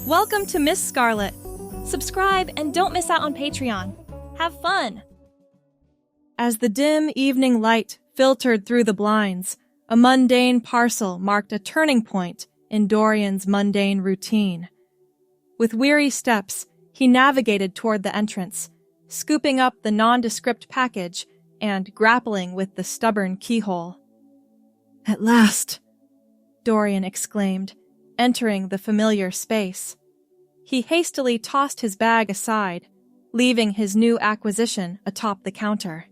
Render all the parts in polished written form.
Welcome to Miss Scarlett. Subscribe and don't miss out on Patreon. Have fun! As the dim evening light filtered through the blinds, a mundane parcel marked a turning point in Dorian's mundane routine. With weary steps, he navigated toward the entrance, scooping up the nondescript package and grappling with the stubborn keyhole. "At last!" Dorian exclaimed, entering the familiar space. He hastily tossed his bag aside, leaving his new acquisition atop the counter.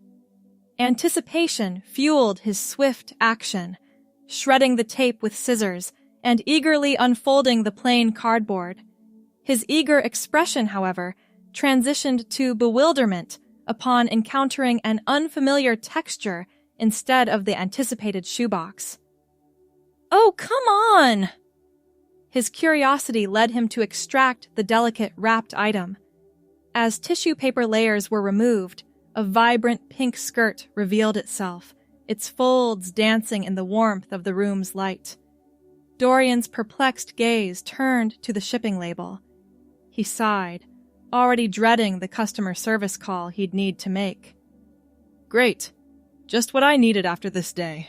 Anticipation fueled his swift action, shredding the tape with scissors and eagerly unfolding the plain cardboard. His eager expression, however, transitioned to bewilderment upon encountering an unfamiliar texture instead of the anticipated shoebox. "Oh, come on!" His curiosity led him to extract the delicate wrapped item. As tissue paper layers were removed, a vibrant pink skirt revealed itself, its folds dancing in the warmth of the room's light. Dorian's perplexed gaze turned to the shipping label. He sighed, already dreading the customer service call he'd need to make. "Great. Just what I needed after this day."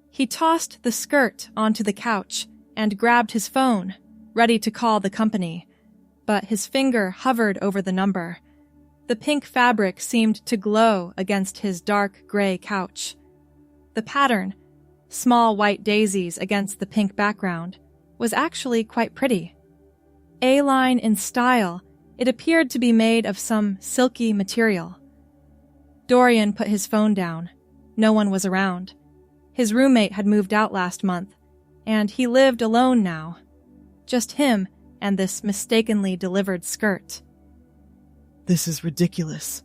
He tossed the skirt onto the couch and grabbed his phone, ready to call the company, but his finger hovered over the number. The pink fabric seemed to glow against his dark gray couch. The pattern, small white daisies against the pink background, was actually quite pretty. A-line in style, it appeared to be made of some silky material. Dorian put his phone down. No one was around. His roommate had moved out last month, and he lived alone now. Just him and this mistakenly delivered skirt. "This is ridiculous,"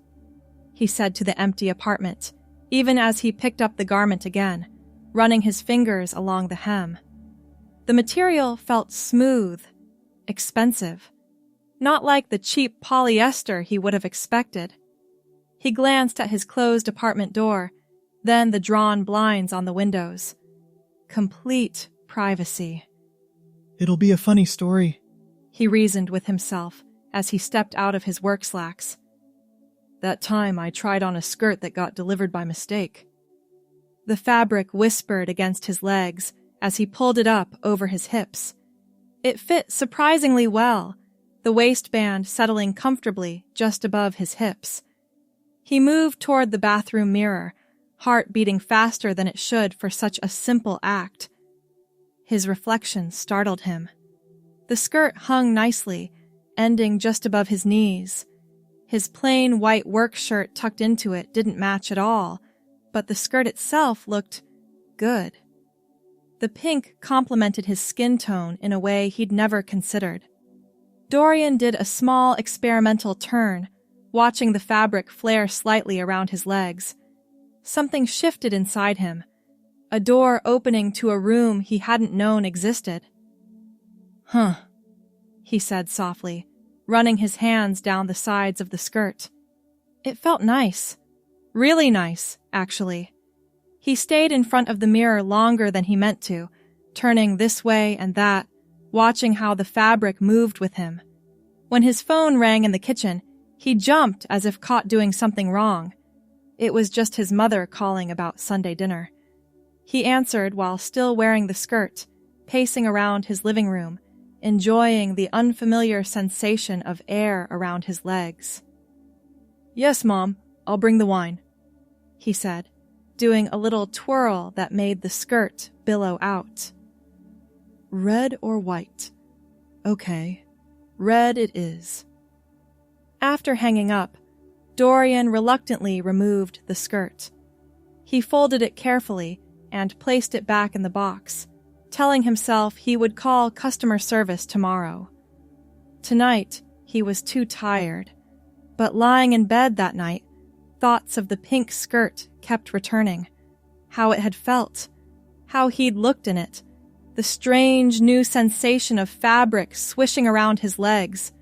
he said to the empty apartment, even as he picked up the garment again, running his fingers along the hem. The material felt smooth, expensive, not like the cheap polyester he would have expected. He glanced at his closed apartment door, then the drawn blinds on the windows. Complete privacy. "It'll be a funny story," he reasoned with himself as he stepped out of his work slacks. "That time I tried on a skirt that got delivered by mistake." The fabric whispered against his legs as he pulled it up over his hips. It fit surprisingly well, the waistband settling comfortably just above his hips. He moved toward the bathroom mirror, heart beating faster than it should for such a simple act. His reflection startled him. The skirt hung nicely, ending just above his knees. His plain white work shirt tucked into it didn't match at all, but the skirt itself looked good. The pink complemented his skin tone in a way he'd never considered. Dorian did a small experimental turn, watching the fabric flare slightly around his legs. Something shifted inside him, a door opening to a room he hadn't known existed. "Huh," he said softly, running his hands down the sides of the skirt. It felt nice. Really nice, actually. He stayed in front of the mirror longer than he meant to, turning this way and that, watching how the fabric moved with him. When his phone rang in the kitchen, he jumped as if caught doing something wrong. It was just his mother calling about Sunday dinner. He answered while still wearing the skirt, pacing around his living room, enjoying the unfamiliar sensation of air around his legs. "Yes, Mom, I'll bring the wine," he said, doing a little twirl that made the skirt billow out. "Red or white? Okay, red it is." After hanging up, Dorian reluctantly removed the skirt. He folded it carefully and placed it back in the box, telling himself he would call customer service tomorrow. Tonight, he was too tired, but lying in bed that night, thoughts of the pink skirt kept returning. How it had felt, how he'd looked in it, the strange new sensation of fabric swishing around his legs.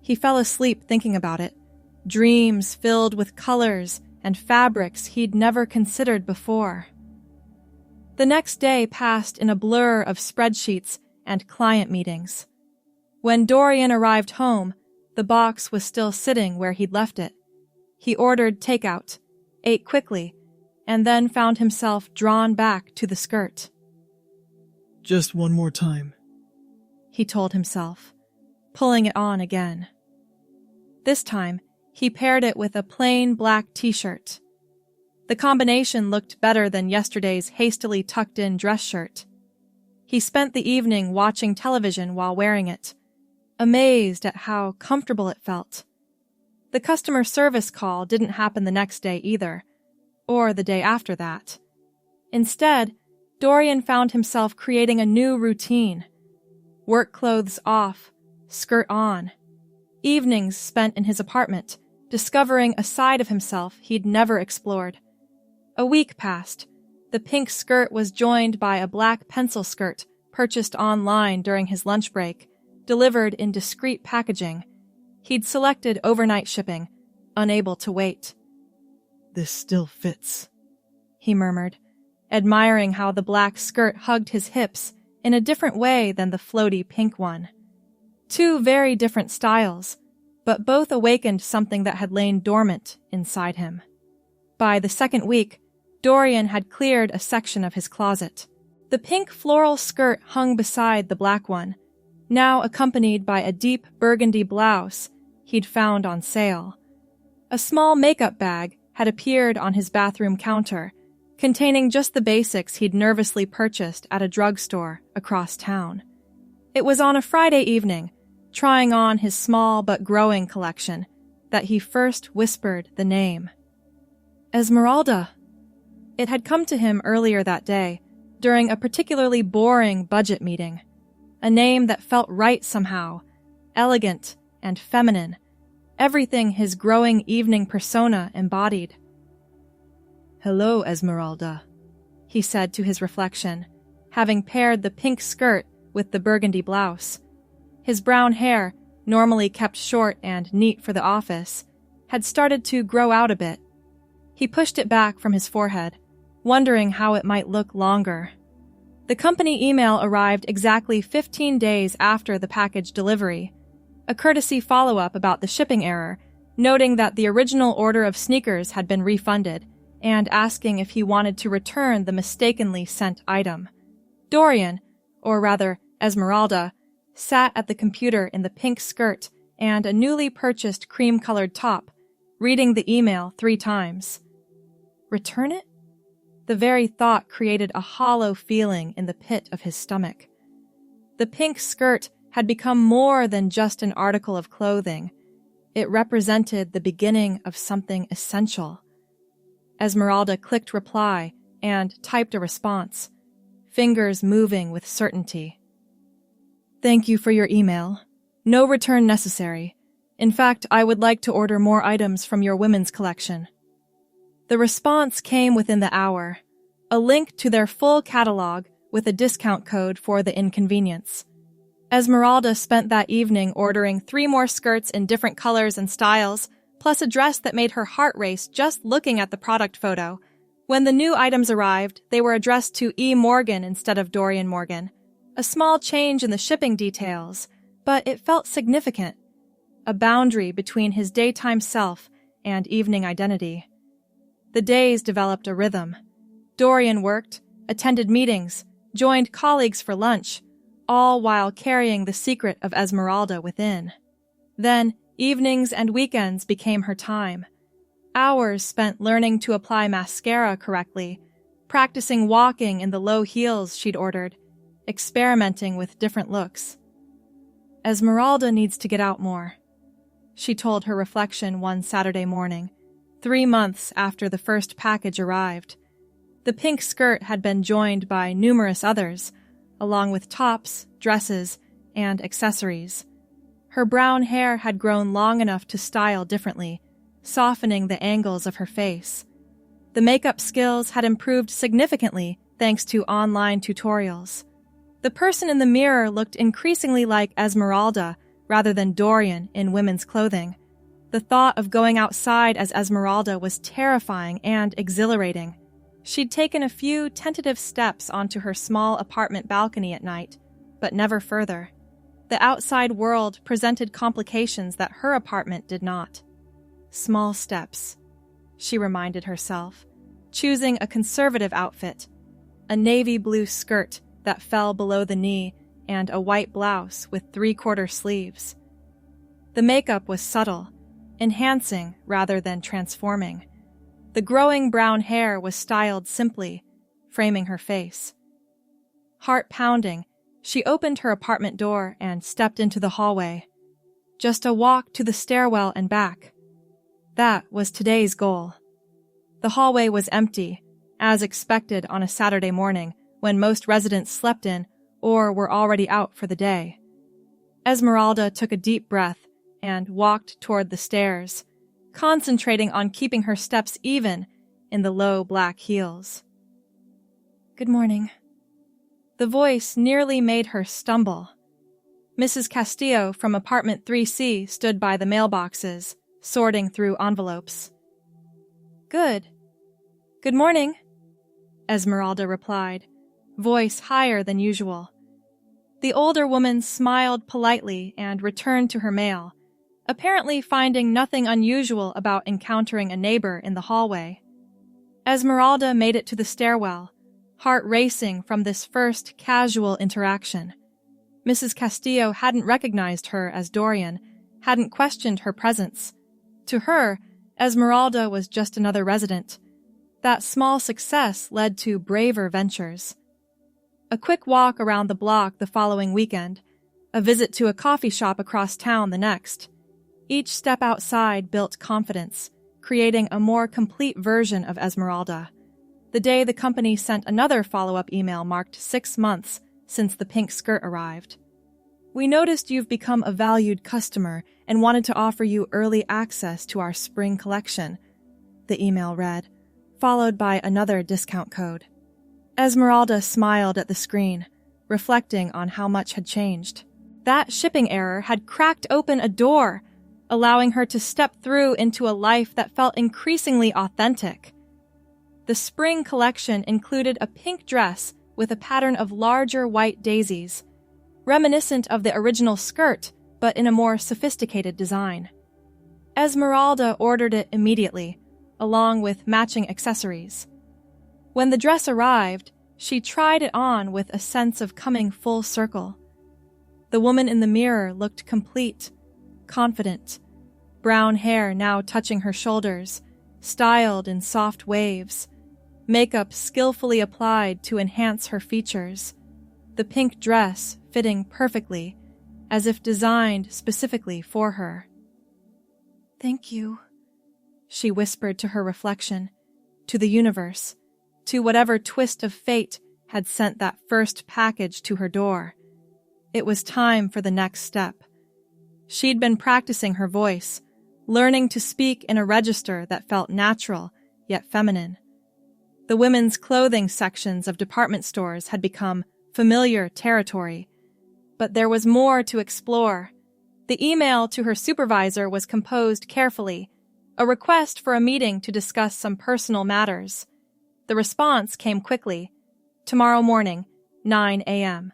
He fell asleep thinking about it, dreams filled with colors and fabrics he'd never considered before. The next day passed in a blur of spreadsheets and client meetings. When Dorian arrived home, the box was still sitting where he'd left it. He ordered takeout, ate quickly, and then found himself drawn back to the skirt. Just one more time, he told himself, pulling it on again. This time, he paired it with a plain black t-shirt. The combination looked better than yesterday's hastily tucked-in dress shirt. He spent the evening watching television while wearing it, amazed at how comfortable it felt. The customer service call didn't happen the next day either, or the day after that. Instead, Dorian found himself creating a new routine. Work clothes off, skirt on. Evenings spent in his apartment, discovering a side of himself he'd never explored. A week passed. The pink skirt was joined by a black pencil skirt purchased online during his lunch break, delivered in discreet packaging. He'd selected overnight shipping, unable to wait. This still fits, he murmured, admiring how the black skirt hugged his hips in a different way than the floaty pink one. Two very different styles, but both awakened something that had lain dormant inside him. By the second week, Dorian had cleared a section of his closet. The pink floral skirt hung beside the black one, now accompanied by a deep burgundy blouse he'd found on sale. A small makeup bag had appeared on his bathroom counter, containing just the basics he'd nervously purchased at a drugstore across town. It was on a Friday evening, trying on his small but growing collection, that he first whispered the name. Esmeralda. It had come to him earlier that day, during a particularly boring budget meeting. A name that felt right somehow, elegant and feminine, everything his growing evening persona embodied. "Hello, Esmeralda," he said to his reflection, having paired the pink skirt with the burgundy blouse. His brown hair, normally kept short and neat for the office, had started to grow out a bit. He pushed it back from his forehead, wondering how it might look longer. The company email arrived exactly 15 days after the package delivery, a courtesy follow-up about the shipping error, noting that the original order of sneakers had been refunded, and asking if he wanted to return the mistakenly sent item. Dorian, or rather Esmeralda, sat at the computer in the pink skirt and a newly purchased cream-colored top, reading the email 3 times. Return it? The very thought created a hollow feeling in the pit of his stomach. The pink skirt had become more than just an article of clothing. It represented the beginning of something essential. Esmeralda clicked reply and typed a response, fingers moving with certainty. "Thank you for your email. No return necessary. In fact, I would like to order more items from your women's collection." The response came within the hour, a link to their full catalog with a discount code for the inconvenience. Esmeralda spent that evening ordering 3 more skirts in different colors and styles, plus a dress that made her heart race just looking at the product photo. When the new items arrived, they were addressed to E. Morgan instead of Dorian Morgan. A small change in the shipping details, but it felt significant. A boundary between his daytime self and evening identity. The days developed a rhythm. Dorian worked, attended meetings, joined colleagues for lunch, all while carrying the secret of Esmeralda within. Then, evenings and weekends became her time. Hours spent learning to apply mascara correctly, practicing walking in the low heels she'd ordered, experimenting with different looks. Esmeralda needs to get out more, she told her reflection one Saturday morning, 3 months after the first package arrived. The pink skirt had been joined by numerous others, along with tops, dresses, and accessories. Her brown hair had grown long enough to style differently, softening the angles of her face. The makeup skills had improved significantly thanks to online tutorials. The person in the mirror looked increasingly like Esmeralda rather than Dorian in women's clothing. The thought of going outside as Esmeralda was terrifying and exhilarating. She'd taken a few tentative steps onto her small apartment balcony at night, but never further. The outside world presented complications that her apartment did not. Small steps, she reminded herself, choosing a conservative outfit, a navy blue skirt that fell below the knee and a white blouse with 3/4 sleeves. The makeup was subtle, enhancing rather than transforming. The growing brown hair was styled simply, framing her face. Heart pounding, she opened her apartment door and stepped into the hallway. Just a walk to the stairwell and back. That was today's goal. The hallway was empty, as expected on a Saturday morning when most residents slept in or were already out for the day. Esmeralda took a deep breath and walked toward the stairs, concentrating on keeping her steps even in the low black heels. "Good morning." The voice nearly made her stumble. Mrs. Castillo from apartment 3C stood by the mailboxes, sorting through envelopes. "Good. Good morning," Esmeralda replied, voice higher than usual. The older woman smiled politely and returned to her mail, apparently finding nothing unusual about encountering a neighbor in the hallway. Esmeralda made it to the stairwell, heart racing from this first casual interaction. Mrs. Castillo hadn't recognized her as Dorian, hadn't questioned her presence. To her, Esmeralda was just another resident. That small success led to braver ventures. A quick walk around the block the following weekend, a visit to a coffee shop across town the next. Each step outside built confidence, creating a more complete version of Esmeralda. The day the company sent another follow-up email marked 6 months since the pink skirt arrived. "We noticed you've become a valued customer and wanted to offer you early access to our spring collection," the email read, followed by another discount code. Esmeralda smiled at the screen, reflecting on how much had changed. That shipping error had cracked open a door, allowing her to step through into a life that felt increasingly authentic. The spring collection included a pink dress with a pattern of larger white daisies, reminiscent of the original skirt, but in a more sophisticated design. Esmeralda ordered it immediately, along with matching accessories. When the dress arrived, she tried it on with a sense of coming full circle. The woman in the mirror looked complete, confident, brown hair now touching her shoulders, styled in soft waves, makeup skillfully applied to enhance her features, the pink dress fitting perfectly, as if designed specifically for her. "Thank you," she whispered to her reflection, to the universe, to whatever twist of fate had sent that first package to her door. It was time for the next step. She'd been practicing her voice, learning to speak in a register that felt natural yet feminine. The women's clothing sections of department stores had become familiar territory, but there was more to explore. The email to her supervisor was composed carefully, a request for a meeting to discuss some personal matters. The response came quickly. Tomorrow morning, 9 a.m.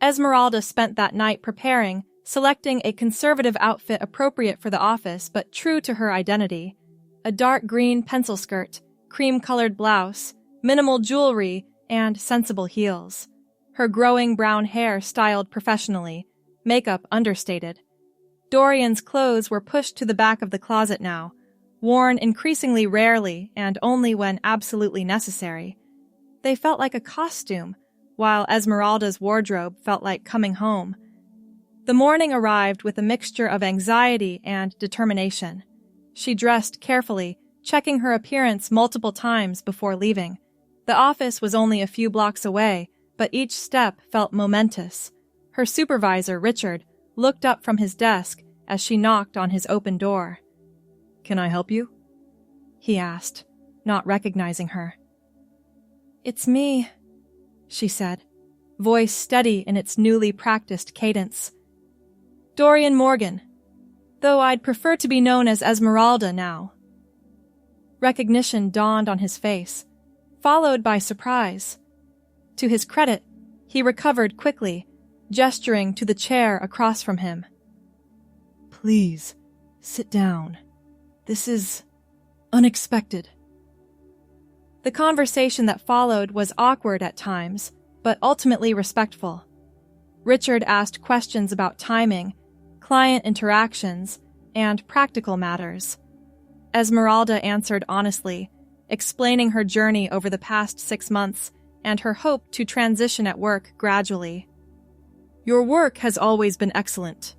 Esmeralda spent that night preparing, selecting a conservative outfit appropriate for the office but true to her identity. A dark green pencil skirt, cream-colored blouse, minimal jewelry, and sensible heels. Her growing brown hair styled professionally, makeup understated. Dorian's clothes were pushed to the back of the closet now, worn increasingly rarely and only when absolutely necessary. They felt like a costume, while Esmeralda's wardrobe felt like coming home. The morning arrived with a mixture of anxiety and determination. She dressed carefully, checking her appearance multiple times before leaving. The office was only a few blocks away, but each step felt momentous. Her supervisor, Richard, looked up from his desk as she knocked on his open door. "Can I help you?" he asked, not recognizing her. "It's me," she said, voice steady in its newly practiced cadence. "Dorian Morgan, though I'd prefer to be known as Esmeralda now." Recognition dawned on his face, followed by surprise. To his credit, he recovered quickly, gesturing to the chair across from him. Please, sit down. This is unexpected. The conversation that followed was awkward at times, but ultimately respectful. Richard asked questions about timing, client interactions, and practical matters. Esmeralda answered honestly, explaining her journey over the past 6 months and her hope to transition at work gradually. "Your work has always been excellent,"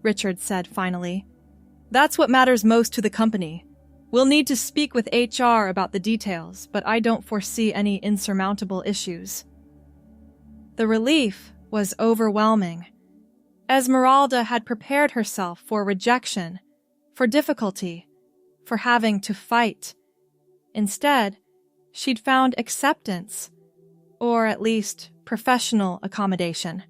Richard said finally. "That's what matters most to the company. We'll need to speak with HR about the details, but I don't foresee any insurmountable issues." The relief was overwhelming. Esmeralda had prepared herself for rejection, for difficulty, for having to fight. Instead, she'd found acceptance, or at least professional accommodation.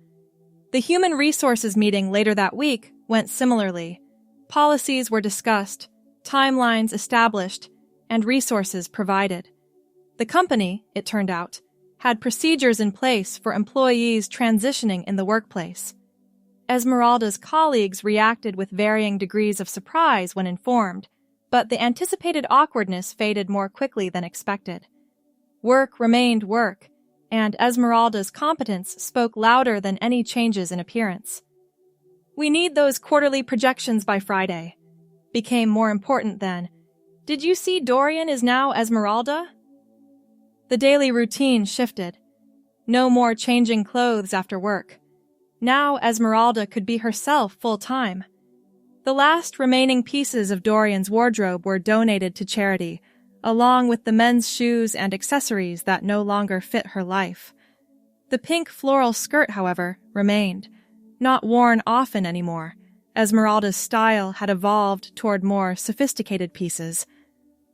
The human resources meeting later that week went similarly. Policies were discussed, timelines established, and resources provided. The company, it turned out, had procedures in place for employees transitioning in the workplace. Esmeralda's colleagues reacted with varying degrees of surprise when informed, but the anticipated awkwardness faded more quickly than expected. Work remained work, and Esmeralda's competence spoke louder than any changes in appearance. "We need those quarterly projections by Friday," became more important than, "Did you see Dorian is now Esmeralda?" The daily routine shifted. No more changing clothes after work. Now Esmeralda could be herself full-time. The last remaining pieces of Dorian's wardrobe were donated to charity, along with the men's shoes and accessories that no longer fit her life. The pink floral skirt, however, remained, not worn often anymore. Esmeralda's style had evolved toward more sophisticated pieces,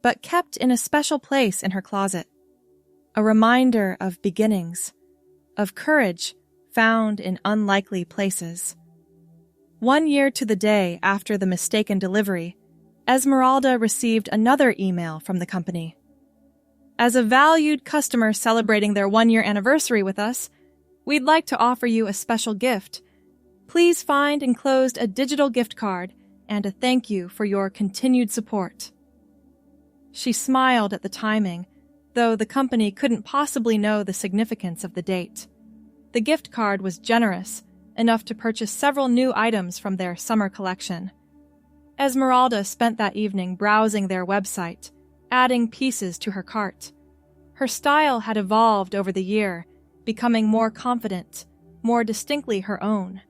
but kept in a special place in her closet. A reminder of beginnings, of courage found in unlikely places. 1 year to the day after the mistaken delivery, Esmeralda received another email from the company. "As a valued customer celebrating their 1-year anniversary with us, we'd like to offer you a special gift. Please find enclosed a digital gift card and a thank you for your continued support." She smiled at the timing, though the company couldn't possibly know the significance of the date. The gift card was generous, enough to purchase several new items from their summer collection. Esmeralda spent that evening browsing their website, adding pieces to her cart. Her style had evolved over the year, becoming more confident, more distinctly her own.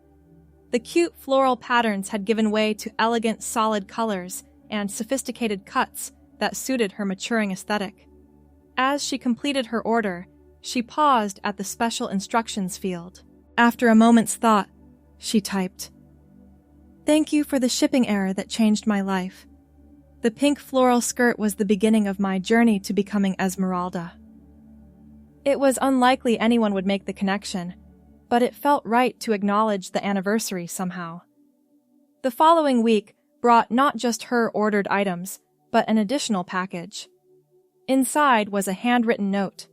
The cute floral patterns had given way to elegant solid colors and sophisticated cuts that suited her maturing aesthetic. As she completed her order, she paused at the special instructions field. After a moment's thought, she typed, "Thank you for the shipping error that changed my life. The pink floral skirt was the beginning of my journey to becoming Esmeralda." It was unlikely anyone would make the connection, but it felt right to acknowledge the anniversary somehow. The following week brought not just her ordered items, but an additional package. Inside was a handwritten note.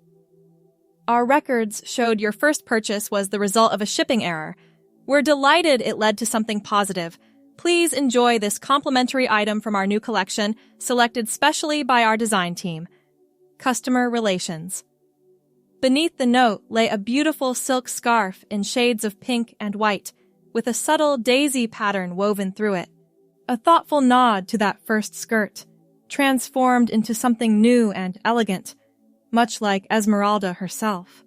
"Our records showed your first purchase was the result of a shipping error. We're delighted it led to something positive. Please enjoy this complimentary item from our new collection, selected specially by our design team. Customer Relations." Beneath the note lay a beautiful silk scarf in shades of pink and white, with a subtle daisy pattern woven through it. A thoughtful nod to that first skirt, transformed into something new and elegant, much like Esmeralda herself.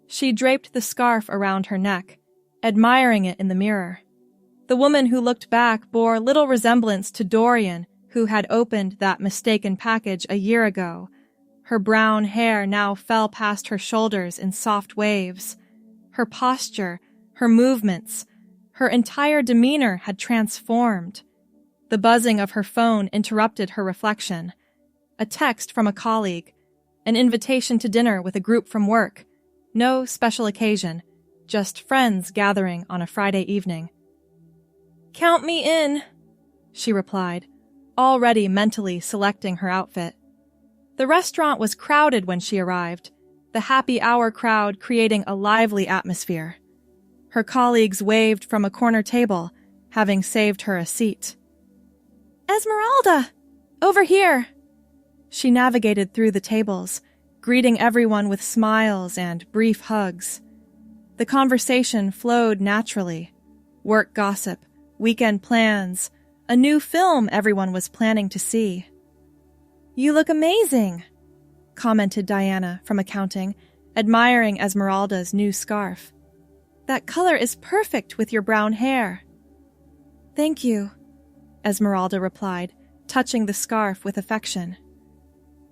She draped the scarf around her neck, admiring it in the mirror. The woman who looked back bore little resemblance to Dorian, who had opened that mistaken package a year ago. Her brown hair now fell past her shoulders in soft waves. Her posture, her movements, her entire demeanor had transformed. The buzzing of her phone interrupted her reflection. A text from a colleague, an invitation to dinner with a group from work. No special occasion, just friends gathering on a Friday evening. "Count me in," she replied, already mentally selecting her outfit. The restaurant was crowded when she arrived, the happy hour crowd creating a lively atmosphere. Her colleagues waved from a corner table, having saved her a seat. "Esmeralda! Over here!" She navigated through the tables, greeting everyone with smiles and brief hugs. The conversation flowed naturally. Work gossip, weekend plans, a new film everyone was planning to see. "You look amazing," commented Diana from accounting, admiring Esmeralda's new scarf. "That color is perfect with your brown hair." "Thank you," Esmeralda replied, touching the scarf with affection.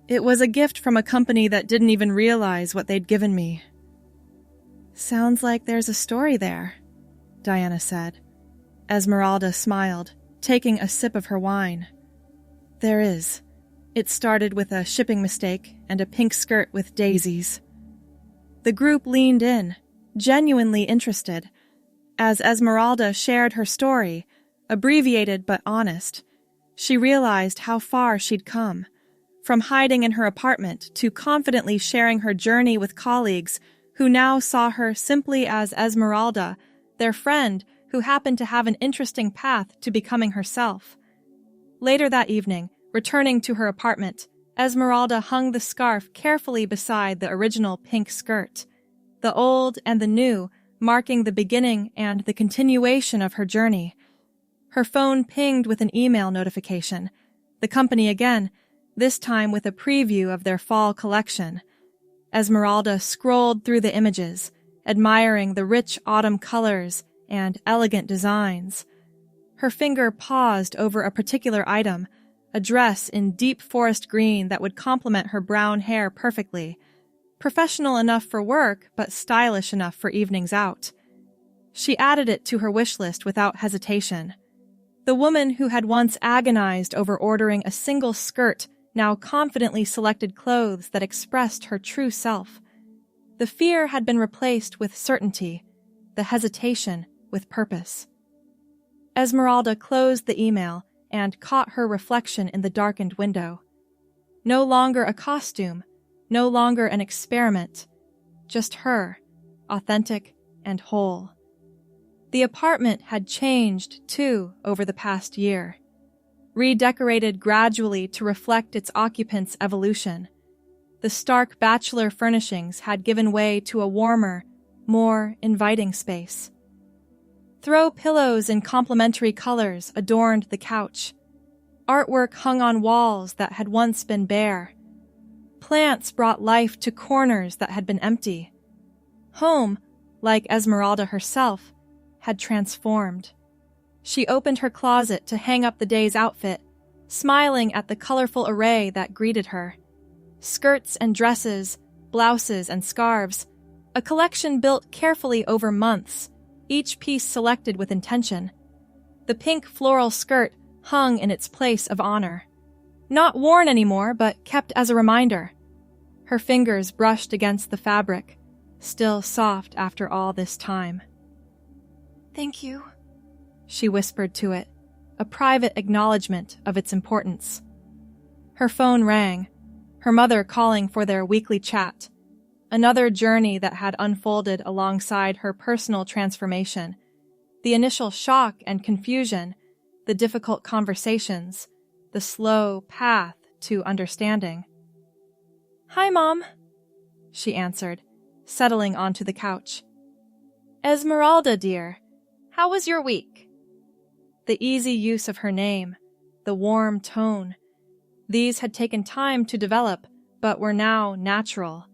"It was a gift from a company that didn't even realize what they'd given me." "Sounds like there's a story there," Diana said. Esmeralda smiled, taking a sip of her wine. "There is. It started with a shipping mistake and a pink skirt with daisies." The group leaned in, genuinely interested. As Esmeralda shared her story, abbreviated but honest, she realized how far she'd come, from hiding in her apartment to confidently sharing her journey with colleagues who now saw her simply as Esmeralda, their friend who happened to have an interesting path to becoming herself. Later that evening, returning to her apartment, Esmeralda hung the scarf carefully beside the original pink skirt, the old and the new marking the beginning and the continuation of her journey. Her phone pinged with an email notification. The company again, this time with a preview of their fall collection. Esmeralda scrolled through the images, admiring the rich autumn colors and elegant designs. Her finger paused over a particular item, a dress in deep forest green that would complement her brown hair perfectly. Professional enough for work, but stylish enough for evenings out. She added it to her wish list without hesitation. The woman who had once agonized over ordering a single skirt now confidently selected clothes that expressed her true self. The fear had been replaced with certainty, the hesitation with purpose. Esmeralda closed the email and caught her reflection in the darkened window. No longer a costume, no longer an experiment, just her, authentic and whole. The apartment had changed, too, over the past year. Redecorated gradually to reflect its occupants' evolution. The stark bachelor furnishings had given way to a warmer, more inviting space. Throw pillows in complementary colors adorned the couch. Artwork hung on walls that had once been bare. Plants brought life to corners that had been empty. Home, like Esmeralda herself, had transformed. She opened her closet to hang up the day's outfit, smiling at the colorful array that greeted her. Skirts and dresses, blouses and scarves, a collection built carefully over months, each piece selected with intention. The pink floral skirt hung in its place of honor. Not worn anymore, but kept as a reminder. Her fingers brushed against the fabric, still soft after all this time. "Thank you," she whispered to it, a private acknowledgement of its importance. Her phone rang, her mother calling for their weekly chat, another journey that had unfolded alongside her personal transformation, the initial shock and confusion, the difficult conversations, the slow path to understanding. "Hi, Mom," she answered, settling onto the couch. "Esmeralda, dear, how was your week?" The easy use of her name, the warm tone, these had taken time to develop, but were now natural.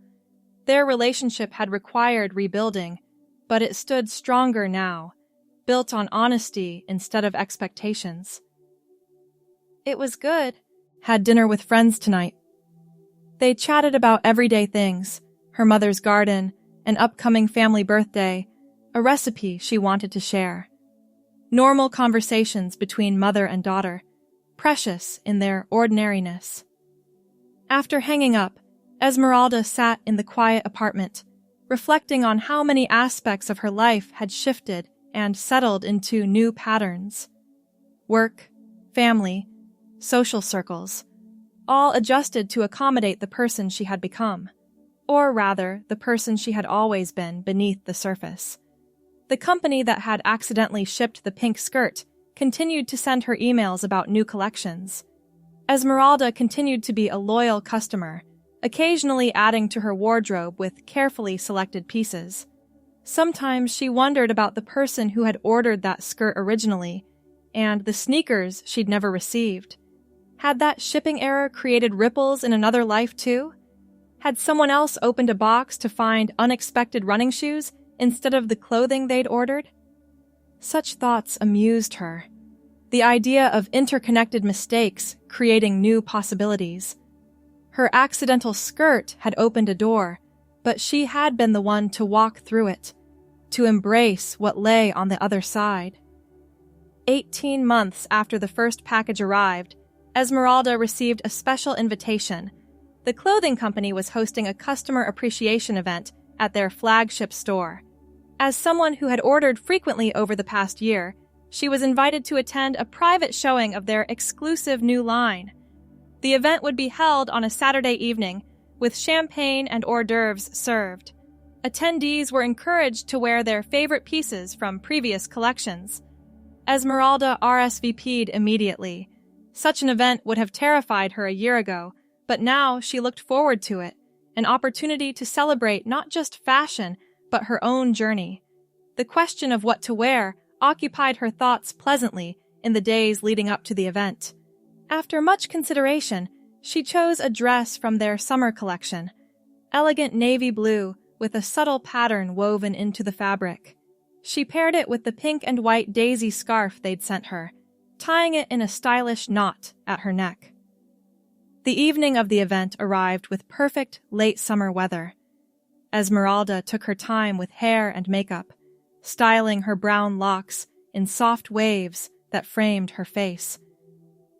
Their relationship had required rebuilding, but it stood stronger now, built on honesty instead of expectations. "It was good. Had dinner with friends tonight." They chatted about everyday things, her mother's garden, an upcoming family birthday, a recipe she wanted to share. Normal conversations between mother and daughter, precious in their ordinariness. After hanging up, Esmeralda sat in the quiet apartment, reflecting on how many aspects of her life had shifted and settled into new patterns. Work, family, social circles, all adjusted to accommodate the person she had become, or rather, the person she had always been beneath the surface. The company that had accidentally shipped the pink skirt continued to send her emails about new collections. Esmeralda continued to be a loyal customer, occasionally adding to her wardrobe with carefully selected pieces. Sometimes she wondered about the person who had ordered that skirt originally, and the sneakers she'd never received. Had that shipping error created ripples in another life too? Had someone else opened a box to find unexpected running shoes instead of the clothing they'd ordered? Such thoughts amused her. The idea of interconnected mistakes creating new possibilities. Her accidental skirt had opened a door, but she had been the one to walk through it, to embrace what lay on the other side. 18 months after the first package arrived, Esmeralda received a special invitation. The clothing company was hosting a customer appreciation event at their flagship store. As someone who had ordered frequently over the past year, she was invited to attend a private showing of their exclusive new line. The event would be held on a Saturday evening, with champagne and hors d'oeuvres served. Attendees were encouraged to wear their favorite pieces from previous collections. Esmeralda RSVP'd immediately. Such an event would have terrified her a year ago, but now she looked forward to it, an opportunity to celebrate not just fashion, but her own journey. The question of what to wear occupied her thoughts pleasantly in the days leading up to the event. After much consideration, she chose a dress from their summer collection, elegant navy blue with a subtle pattern woven into the fabric. She paired it with the pink and white daisy scarf they'd sent her, tying it in a stylish knot at her neck. The evening of the event arrived with perfect late summer weather. Esmeralda took her time with hair and makeup, styling her brown locks in soft waves that framed her face.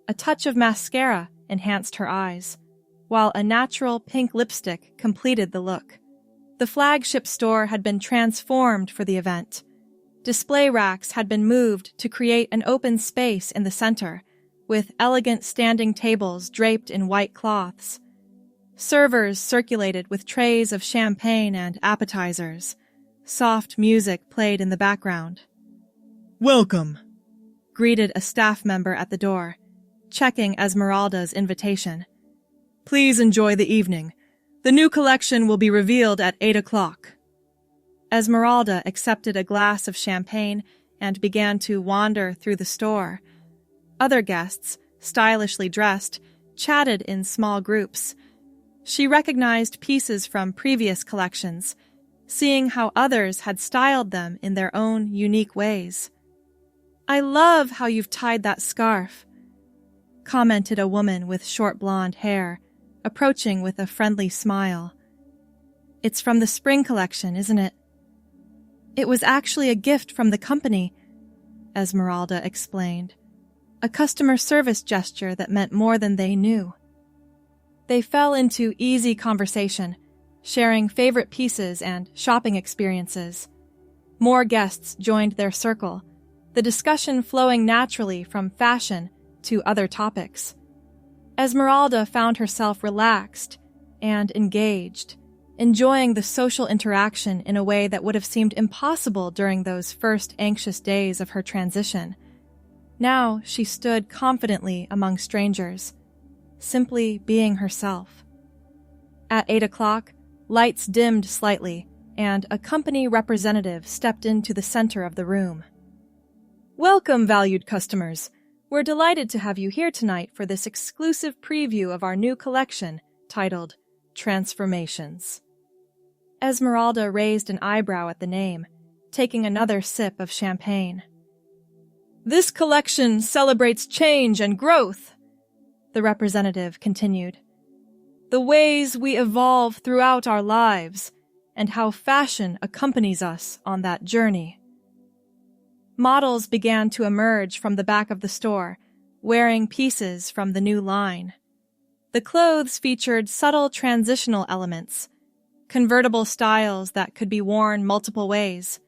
A touch of mascara enhanced her eyes, while a natural pink lipstick completed the look. The flagship store had been transformed for the event. Display racks had been moved to create an open space in the center, with elegant standing tables draped in white cloths. Servers circulated with trays of champagne and appetizers. Soft music played in the background. Welcome, greeted a staff member at the door, checking Esmeralda's invitation. Please enjoy the evening. The new collection will be revealed at 8 o'clock. Esmeralda accepted a glass of champagne and began to wander through the store. Other guests, stylishly dressed, chatted in small groups. She recognized pieces from previous collections, seeing how others had styled them in their own unique ways. "I love how you've tied that scarf," commented a woman with short blonde hair, approaching with a friendly smile. "It's from the spring collection, isn't it?" "It was actually a gift from the company," Esmeralda explained. A customer service gesture that meant more than they knew. They fell into easy conversation, sharing favorite pieces and shopping experiences. More guests joined their circle, the discussion flowing naturally from fashion to other topics. Esmeralda found herself relaxed and engaged, enjoying the social interaction in a way that would have seemed impossible during those first anxious days of her transition. Now she stood confidently among strangers, simply being herself. At 8 o'clock, lights dimmed slightly, and a company representative stepped into the center of the room. "Welcome, valued customers. We're delighted to have you here tonight for this exclusive preview of our new collection titled Transformations." Esmeralda raised an eyebrow at the name, taking another sip of champagne. "This collection celebrates change and growth," the representative continued. "The ways we evolve throughout our lives, and how fashion accompanies us on that journey." Models began to emerge from the back of the store, wearing pieces from the new line. The clothes featured subtle transitional elements, convertible styles that could be worn multiple ways,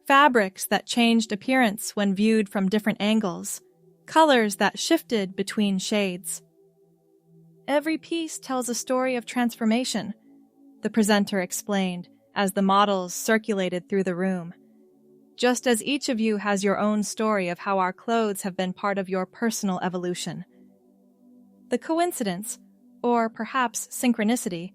fabrics that changed appearance when viewed from different angles, colors that shifted between shades. "Every piece tells a story of transformation," the presenter explained as the models circulated through the room. just as each of you has your own story of how our clothes have been part of your personal evolution. The coincidence, or perhaps synchronicity,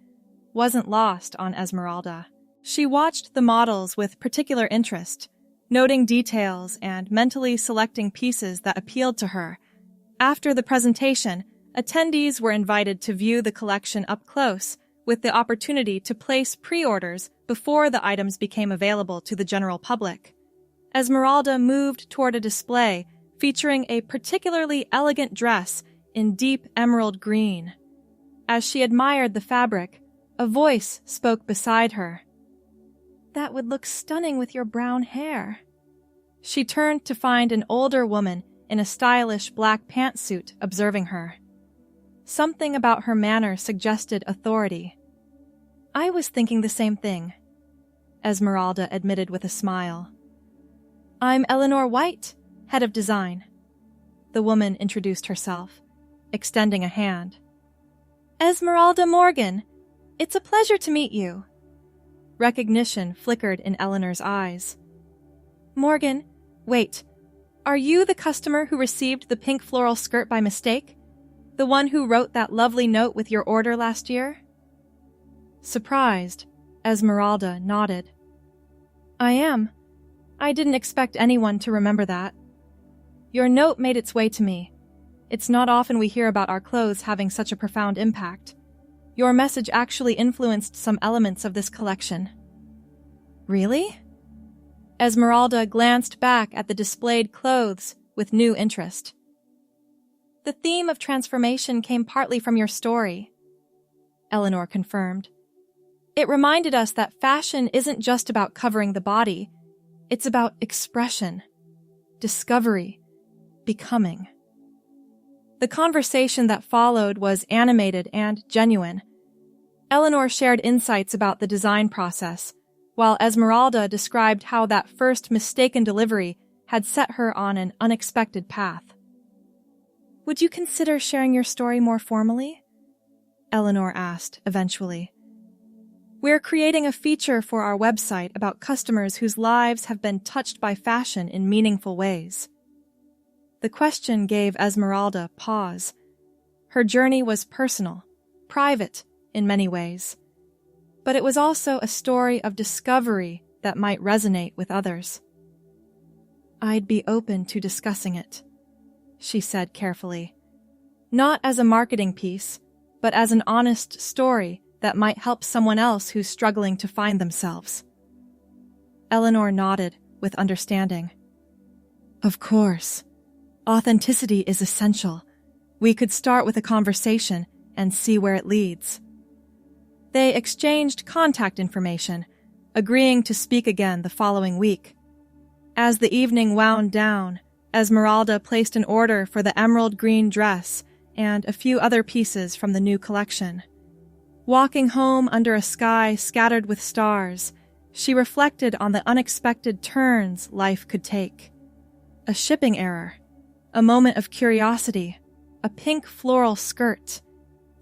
wasn't lost on Esmeralda. She watched the models with particular interest, noting details and mentally selecting pieces that appealed to her. After the presentation, attendees were invited to view the collection up close, with the opportunity to place pre-orders before the items became available to the general public. Esmeralda moved toward a display featuring a particularly elegant dress in deep emerald green. As she admired the fabric, a voice spoke beside her. "That would look stunning with your brown hair." She turned to find an older woman in a stylish black pantsuit observing her. Something about her manner suggested authority. "I was thinking the same thing," Esmeralda admitted with a smile. "I'm Eleanor White, head of design." The woman introduced herself, extending a hand. "Esmeralda Morgan, it's a pleasure to meet you." Recognition flickered in Eleanor's eyes. "Morgan, wait, are you the customer who received the pink floral skirt by mistake? The one who wrote that lovely note with your order last year?" Surprised, Esmeralda nodded. "I am. I didn't expect anyone to remember that. Your note made its way to me. It's not often we hear about our clothes having such a profound impact. Your message actually influenced some elements of this collection." "Really?" Esmeralda glanced back at the displayed clothes with new interest. "The theme of transformation came partly from your story," Eleanor confirmed. "It reminded us that fashion isn't just about covering the body. It's about expression, discovery, becoming." The conversation that followed was animated and genuine. Eleanor shared insights about the design process, while Esmeralda described how that first mistaken delivery had set her on an unexpected path. "Would you consider sharing your story more formally?" Eleanor asked eventually. "We're creating a feature for our website about customers whose lives have been touched by fashion in meaningful ways." The question gave Esmeralda pause. Her journey was personal, private in many ways, but it was also a story of discovery that might resonate with others. "I'd be open to discussing it," she said carefully. "Not as a marketing piece, but as an honest story that might help someone else who's struggling to find themselves." Eleanor nodded with understanding. "Of course. Authenticity is essential. We could start with a conversation and see where it leads." They exchanged contact information, agreeing to speak again the following week. As the evening wound down, Esmeralda placed an order for the emerald green dress and a few other pieces from the new collection. Walking home under a sky scattered with stars, she reflected on the unexpected turns life could take. A shipping error, a moment of curiosity, a pink floral skirt,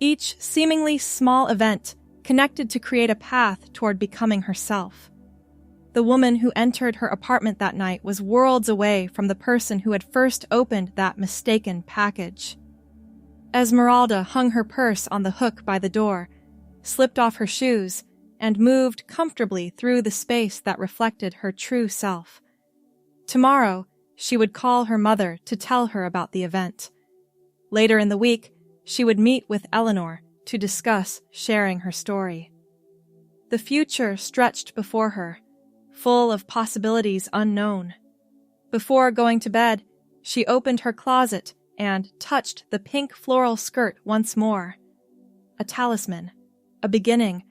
each seemingly small event connected to create a path toward becoming herself. The woman who entered her apartment that night was worlds away from the person who had first opened that mistaken package. Esmeralda hung her purse on the hook by the door, slipped off her shoes, and moved comfortably through the space that reflected her true self. Tomorrow, she would call her mother to tell her about the event. Later in the week, she would meet with Eleanor to discuss sharing her story. The future stretched before her, full of possibilities unknown. Before going to bed, she opened her closet and touched the pink floral skirt once more. A talisman, a beginning,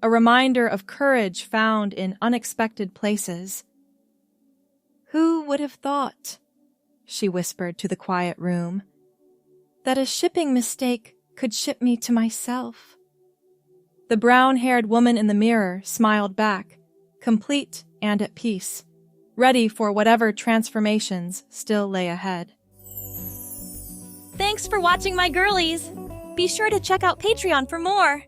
a reminder of courage found in unexpected places. "Who would have thought," she whispered to the quiet room, "that a shipping mistake could ship me to myself?" The brown-haired woman in the mirror smiled back, complete and at peace, ready for whatever transformations still lay ahead. Thanks for watching, my girlies! Be sure to check out Patreon for more!